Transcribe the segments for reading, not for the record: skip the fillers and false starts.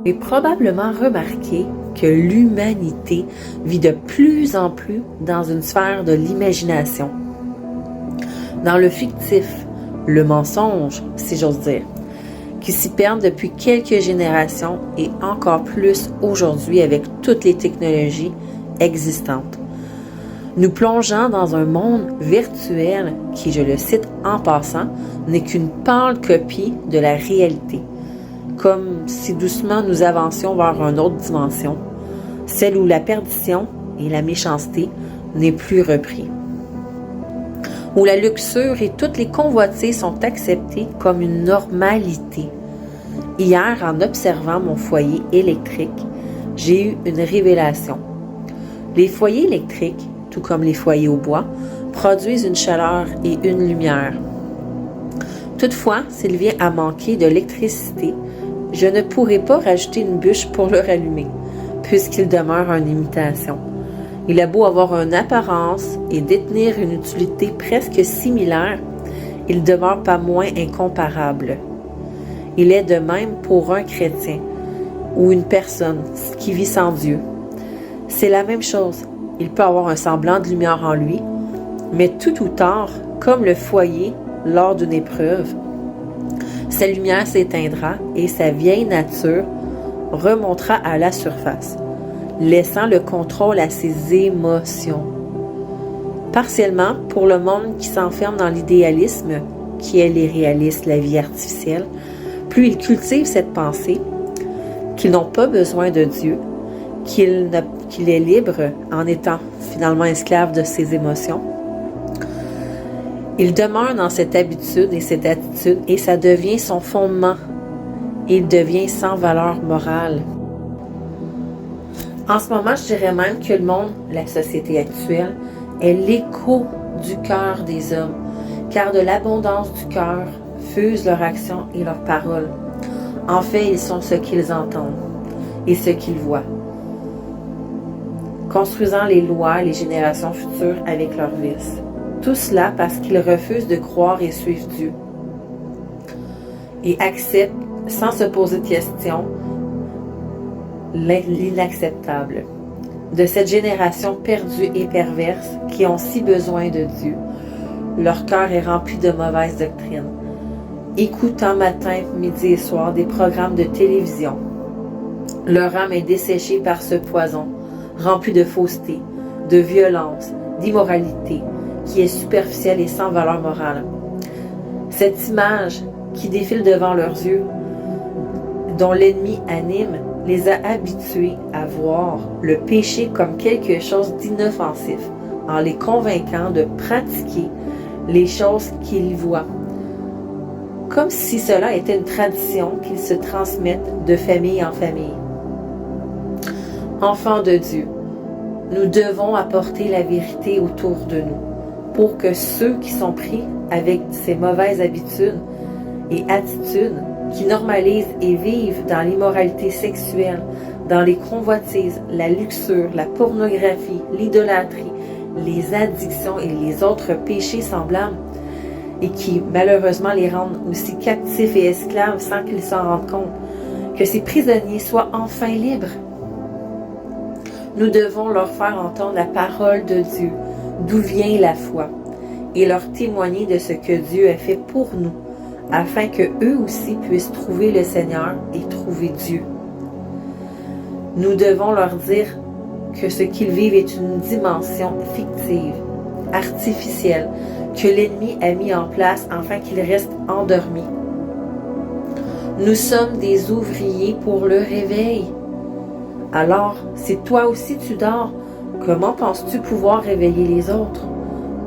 avez probablement remarqué que l'humanité vit de plus en plus dans une sphère de l'imagination, dans le fictif, le mensonge, si j'ose dire, qui s'y perdent depuis quelques générations et encore plus aujourd'hui avec toutes les technologies existantes. Nous plongeons dans un monde virtuel qui, je le cite en passant, n'est qu'une pâle copie de la réalité, comme si doucement nous avancions vers une autre dimension, celle où la perdition et la méchanceté n'est plus repris, où la luxure et toutes les convoitises sont acceptées comme une normalité. Hier, en observant mon foyer électrique, j'ai eu une révélation. Les foyers électriques, tout comme les foyers au bois, produisent une chaleur et une lumière. Toutefois, s'il vient à manquer d'électricité, je ne pourrai pas rajouter une bûche pour le rallumer, puisqu'il demeure une imitation. Il a beau avoir une apparence et détenir une utilité presque similaire, il demeure pas moins incomparable. Il est de même pour un chrétien ou une personne qui vit sans Dieu. C'est la même chose. Il peut avoir un semblant de lumière en lui, mais tout ou tard, comme le foyer lors d'une épreuve, sa lumière s'éteindra et sa vieille nature remontera à la surface, laissant le contrôle à ses émotions. Partiellement, pour le monde qui s'enferme dans l'idéalisme, qui est l'irréalisme, la vie artificielle, plus il cultive cette pensée qu'ils n'ont pas besoin de Dieu, qu'il est libre en étant finalement esclave de ses émotions, il demeure dans cette habitude et cette attitude et ça devient son fondement. Il devient sans valeur morale. En ce moment, je dirais même que le monde, la société actuelle, est l'écho du cœur des hommes, car de l'abondance du cœur fusent leurs actions et leurs paroles. En fait, ils sont ce qu'ils entendent et ce qu'ils voient, construisant les lois et les générations futures avec leurs vices. Tout cela parce qu'ils refusent de croire et suivre Dieu et acceptent sans se poser de questions l'inacceptable de cette génération perdue et perverse qui ont si besoin de Dieu. Leur cœur est rempli de mauvaises doctrines, écoutant matin, midi et soir des programmes de télévision. Leur âme est desséchée par ce poison, rempli de fausseté, de violence, d'immoralité, qui est superficielle et sans valeur morale. Cette image qui défile devant leurs yeux, dont l'ennemi anime, les a habitués à voir le péché comme quelque chose d'inoffensif, en les convainquant de pratiquer les choses qu'ils voient, comme si cela était une tradition qu'ils se transmettent de famille en famille. Enfants de Dieu, nous devons apporter la vérité autour de nous, pour que ceux qui sont pris avec ces mauvaises habitudes et attitudes, qui normalisent et vivent dans l'immoralité sexuelle, dans les convoitises, la luxure, la pornographie, l'idolâtrie, les addictions et les autres péchés semblables, et qui malheureusement les rendent aussi captifs et esclaves sans qu'ils s'en rendent compte, que ces prisonniers soient enfin libres. Nous devons leur faire entendre la parole de Dieu, d'où vient la foi, et leur témoigner de ce que Dieu a fait pour nous, afin que eux aussi puissent trouver le Seigneur et trouver Dieu. Nous devons leur dire que ce qu'ils vivent est une dimension fictive, artificielle, que l'ennemi a mis en place afin qu'ils restent endormis. Nous sommes des ouvriers pour le réveil. Alors, si toi aussi tu dors, comment penses-tu pouvoir réveiller les autres?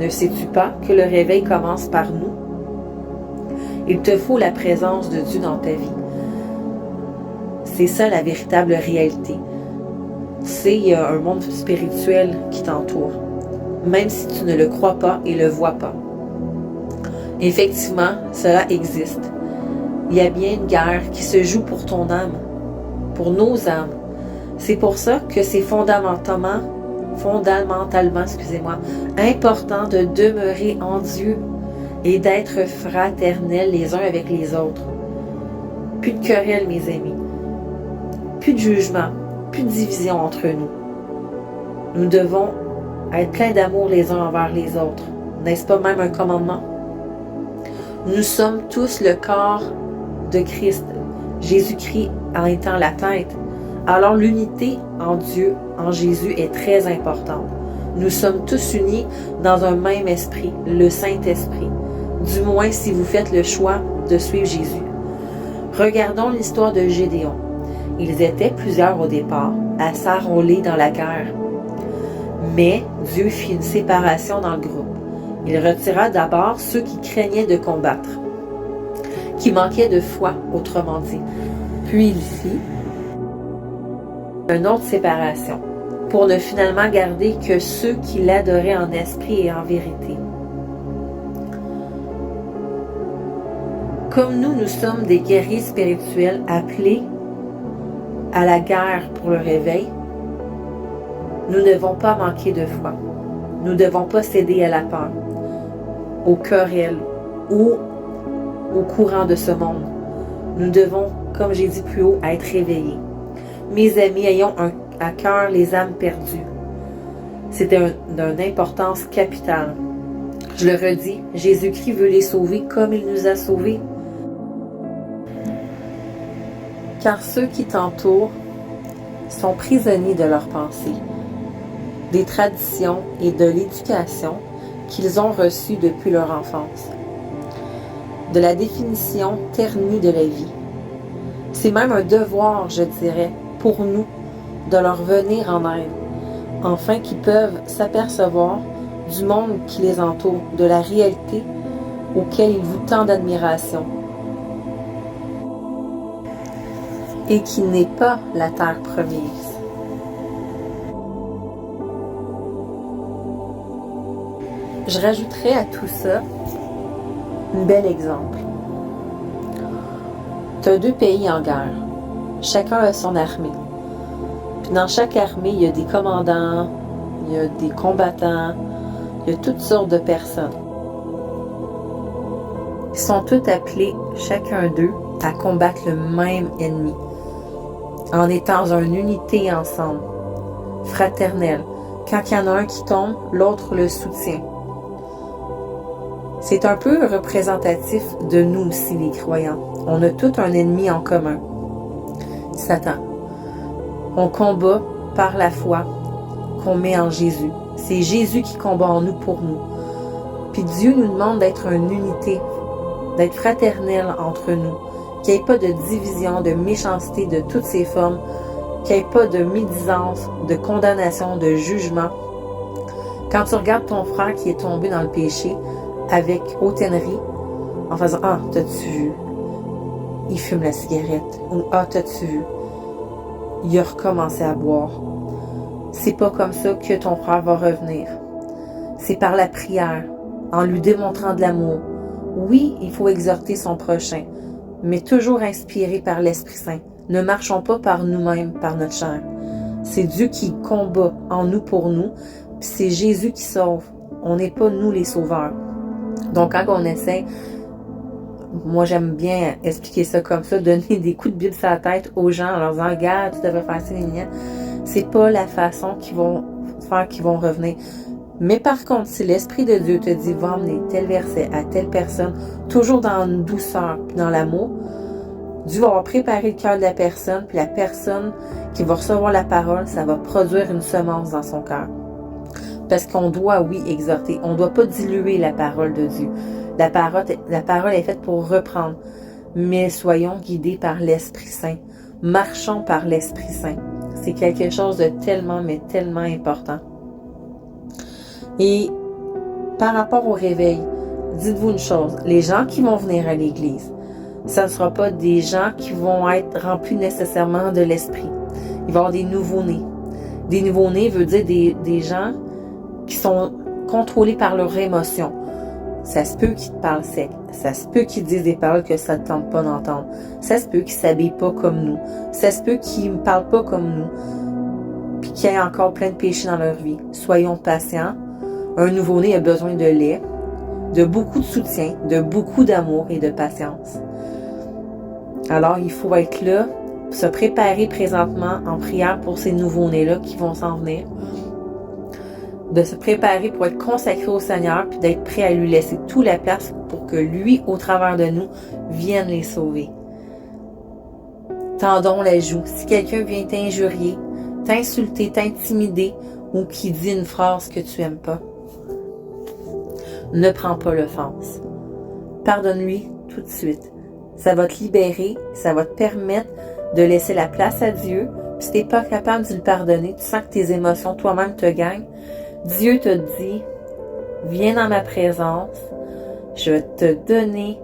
Ne sais-tu pas que le réveil commence par nous? Il te faut la présence de Dieu dans ta vie. C'est ça la véritable réalité. C'est un monde spirituel qui t'entoure, même si tu ne le crois pas et le vois pas. Effectivement, cela existe. Il y a bien une guerre qui se joue pour ton âme, pour nos âmes. C'est pour ça que c'est fondamentalement, important de demeurer en Dieu et d'être fraternels les uns avec les autres. Plus de querelle, mes amis. plus de jugement, plus de division entre nous. Nous devons être pleins d'amour les uns envers les autres. N'est-ce pas même un commandement? Nous sommes tous le corps de Christ, Jésus-Christ en étant la tête. Alors l'unité en Dieu, en Jésus, est très importante. Nous sommes tous unis dans un même esprit, le Saint-Esprit. Du moins si vous faites le choix de suivre Jésus. Regardons l'histoire de Gédéon. Ils étaient plusieurs au départ, à s'enrôler dans la guerre. Mais Dieu fit une séparation dans le groupe. Il retira d'abord ceux qui craignaient de combattre, qui manquaient de foi, autrement dit. Puis il fit une autre séparation, pour ne finalement garder que ceux qui l'adoraient en esprit et en vérité. Comme nous sommes des guerriers spirituels appelés à la guerre pour le réveil, nous ne devons pas manquer de foi. Nous ne devons pas céder à la peur, aux querelles ou au courant de ce monde. Nous devons, comme j'ai dit plus haut, être réveillés. Mes amis, ayons à cœur les âmes perdues. C'est d'une importance capitale. Je le redis, Jésus-Christ veut les sauver comme il nous a sauvés. Car ceux qui t'entourent sont prisonniers de leurs pensées, des traditions et de l'éducation qu'ils ont reçues depuis leur enfance, de la définition ternie de la vie. C'est même un devoir, je dirais, pour nous, de leur venir en aide, afin qu'ils peuvent s'apercevoir du monde qui les entoure, de la réalité auquel ils vouent tant d'admiration, et qui n'est pas la terre promise. Je rajouterai à tout ça un bel exemple. Tu as deux pays en guerre. Chacun a son armée. Puis dans chaque armée, il y a des commandants, il y a des combattants, il y a toutes sortes de personnes. Ils sont tous appelés, chacun d'eux, à combattre le même ennemi, en étant dans une unité ensemble, fraternelle. Quand il y en a un qui tombe, l'autre le soutient. C'est un peu représentatif de nous aussi, les croyants. On a tous un ennemi en commun, Satan. On combat par la foi qu'on met en Jésus. C'est Jésus qui combat en nous pour nous. Puis Dieu nous demande d'être une unité, d'être fraternel entre nous, qu'il n'y ait pas de division, de méchanceté de toutes ces formes, qu'il n'y ait pas de médisance, de condamnation, de jugement. Quand tu regardes ton frère qui est tombé dans le péché avec hautainerie, en faisant « Ah, t'as-tu vu? Il fume la cigarette. » ou « Ah, t'as-tu vu? Il a recommencé à boire. » C'est pas comme ça que ton frère va revenir. C'est par la prière, en lui démontrant de l'amour. Oui, il faut exhorter son prochain, mais toujours inspiré par l'Esprit Saint. Ne marchons pas par nous-mêmes, par notre chair. C'est Dieu qui combat en nous pour nous, puis c'est Jésus qui sauve. On n'est pas nous les sauveurs. Donc quand on essaie, moi j'aime bien expliquer ça comme ça, donner des coups de Bible sur la tête aux gens en leur disant « Regarde, tu devrais faire ça, c'est pas la façon qu'ils vont faire qu'ils vont revenir. Mais par contre, si l'Esprit de Dieu te dit « Va emmener tel verset à telle personne », toujours dans une douceur puis dans l'amour, Dieu va avoir préparé le cœur de la personne, puis la personne qui va recevoir la parole, ça va produire une semence dans son cœur. Parce qu'on doit, oui, exhorter. On ne doit pas diluer la parole de Dieu. La parole est faite pour reprendre. Mais soyons guidés par l'Esprit Saint. Marchons par l'Esprit Saint. C'est quelque chose de tellement, mais tellement important. Et par rapport au réveil, dites-vous une chose. Les gens qui vont venir à l'Église, ça ne sera pas des gens qui vont être remplis nécessairement de l'Esprit. Il va y avoir des nouveaux-nés. Des nouveaux-nés veut dire des gens qui sont contrôlés par leurs émotions. Ça se peut qu'ils te parlent sec. Ça se peut qu'ils disent des paroles que ça ne te tente pas d'entendre. Ça se peut qu'ils ne s'habillent pas comme nous. Ça se peut qu'ils ne parlent pas comme nous. Puis qu'il y ait encore plein de péchés dans leur vie. Soyons patients. Un nouveau-né a besoin de lait, de beaucoup de soutien, de beaucoup d'amour et de patience. Alors, il faut être là se préparer présentement en prière pour ces nouveaux-nés-là qui vont s'en venir. De se préparer pour être consacré au Seigneur, puis d'être prêt à lui laisser toute la place pour que lui, au travers de nous, vienne les sauver. Tendons la joue. Si quelqu'un vient t'injurier, t'insulter, t'intimider, ou qui dit une phrase que tu aimes pas, ne prends pas l'offense. Pardonne-lui tout de suite. Ça va te libérer, ça va te permettre de laisser la place à Dieu. Puis si t'es pas capable de le pardonner, tu sens que tes émotions toi-même te gagnent, Dieu te dit, viens dans ma présence, je vais te donner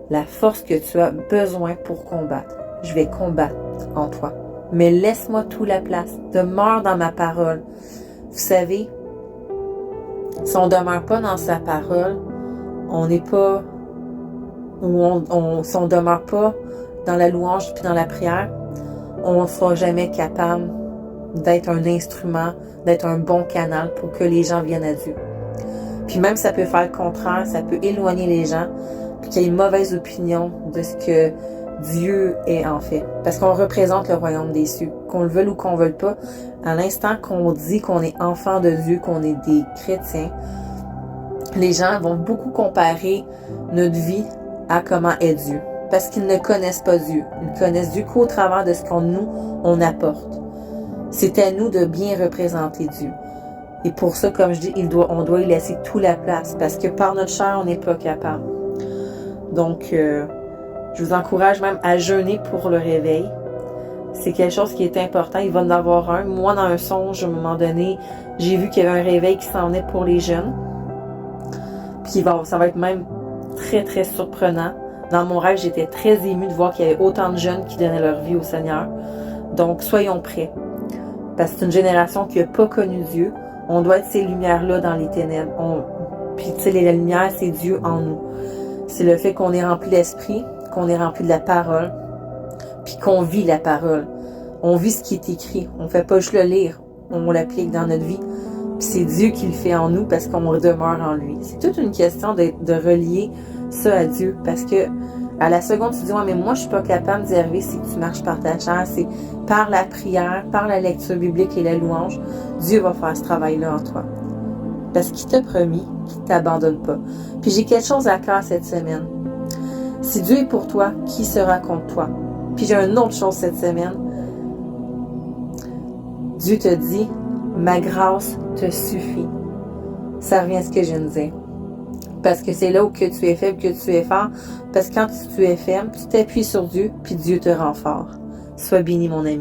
la force que tu as besoin pour combattre. Je vais combattre en toi. Mais laisse-moi tout la place. Demeure dans ma parole. Vous savez, si on ne demeure pas dans sa parole, on n'est pas, ou si on ne demeure pas dans la louange puis dans la prière, on ne sera jamais capable d'être un instrument, d'être un bon canal pour que les gens viennent à Dieu. Puis même ça peut faire le contraire, ça peut éloigner les gens, puis qu'il y ait une mauvaise opinion de ce que Dieu est en fait. Parce qu'on représente le royaume des cieux. Qu'on le veuille ou qu'on ne veuille pas, à l'instant qu'on dit qu'on est enfant de Dieu, qu'on est des chrétiens, les gens vont beaucoup comparer notre vie à comment est Dieu. Parce qu'ils ne connaissent pas Dieu. Ils connaissent Dieu qu'au travers de ce qu'on nous, on apporte. C'est à nous de bien représenter Dieu. Et pour ça, comme je dis, on doit y laisser toute la place. Parce que par notre chair, on n'est pas capable. Donc, je vous encourage même à jeûner pour le réveil. C'est quelque chose qui est important. Il va en avoir un. Moi, dans un songe, à un moment donné, j'ai vu qu'il y avait un réveil qui s'en venait pour les jeunes. Puis ça va être même très, très surprenant. Dans mon rêve, j'étais très émue de voir qu'il y avait autant de jeunes qui donnaient leur vie au Seigneur. Donc, soyons prêts. Parce que c'est une génération qui n'a pas connu Dieu. On doit être ces lumières-là dans les ténèbres. Puis, tu sais, la lumière, c'est Dieu en nous. C'est le fait qu'on est rempli d'esprit, qu'on est rempli de la parole, puis qu'on vit la parole. On vit ce qui est écrit. On ne fait pas juste le lire. On l'applique dans notre vie. Puis c'est Dieu qui le fait en nous parce qu'on demeure en lui. C'est toute une question de relier ça à Dieu. Parce que à la seconde, tu dis, ouais, mais moi, je suis pas capable d'y arriver si tu marches par ta chair. C'est par la prière, par la lecture biblique et la louange, Dieu va faire ce travail-là en toi. Parce qu'il t'a promis qu'il ne t'abandonne pas. Puis j'ai quelque chose à cœur cette semaine. Si Dieu est pour toi, qui sera contre toi? Puis j'ai une autre chose cette semaine. Dieu te dit, ma grâce te suffit. Ça revient à ce que je viens de dire. Parce que c'est là où que tu es faible, que tu es fort. Parce que quand tu es faible, tu t'appuies sur Dieu, puis Dieu te rend fort. Sois béni, mon ami.